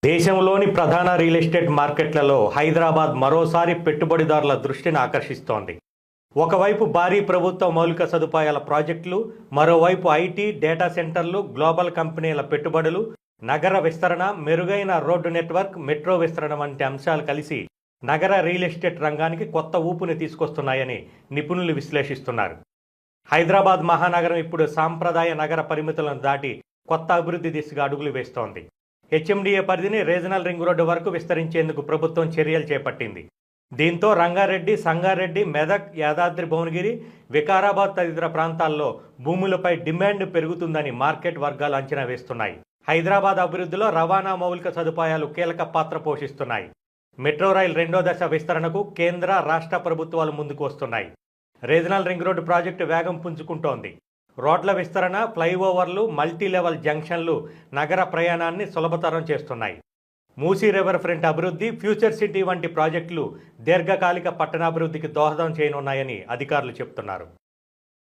దేశంలోని ప్రధాన real estate మార్కెట్లలో హైదరాబాద్ మరోసారి పెట్టుబడిదారుల దృష్టిని ఆకర్షిస్తోంది. ఒకవైపు భారీ ప్రభుత్వ మౌలిక సదుపాయాల ప్రాజెక్టులు, మరోవైపు ఐటీ, డేటా సెంటర్లు, గ్లోబల్ కంపెనీల పెట్టుబడులు, నగర విస్తరణ, మెరుగైన రోడ్డు నెట్వర్క్, మెట్రో విస్తరణ వంటి అంశాలు కలిసి నగర రియల్ ఎస్టేట్ రంగానికి కొత్త ఊపుని తీసుకొస్తున్నాయని నిపుణులు విశ్లేషిస్తున్నారు. హైదరాబాద్ మహానగరం ఇప్పుడు సాంప్రదాయ నగర పరిమితులను దాటి కొత్త అభివృద్ధి దిశగా అడుగులు వేస్తోంది. హెచ్ఎండిఏ పరిధిని రీజనల్ రింగ్ రోడ్డు వరకు విస్తరించేందుకు ప్రభుత్వం చర్యలు చేపట్టింది. దీంతో రంగారెడ్డి, సంగారెడ్డి, మెదక్, యాదాద్రి భువనగిరి, వికారాబాద్ తదితర ప్రాంతాల్లో భూములపై డిమాండ్ పెరుగుతుందని మార్కెట్ వర్గాలు అంచనా వేస్తున్నాయి. హైదరాబాద్ అభివృద్ధిలో రవాణా మౌలిక సదుపాయాలు కీలక పాత్ర పోషిస్తున్నాయి. మెట్రో రైల్ రెండో దశ విస్తరణకు కేంద్ర, రాష్ట్ర ప్రభుత్వాలు ముందుకు వస్తున్నాయి. రీజనల్ రింగ్ రోడ్డు ప్రాజెక్టు వేగం పుంజుకుంటోంది. రోడ్ల విస్తరణ, ఫ్లైఓవర్లు, మల్టీలెవెల్ జంక్షన్లు నగర ప్రయాణాన్ని సులభతరం చేస్తున్నాయి. మూసీ రివర్ ఫ్రంట్ అభివృద్ధి, ఫ్యూచర్ సిటీ వంటి ప్రాజెక్టులు దీర్ఘకాలిక పట్టణాభివృద్ధికి దోహదం చేయనున్నాయని అధికారులు చెబుతున్నారు.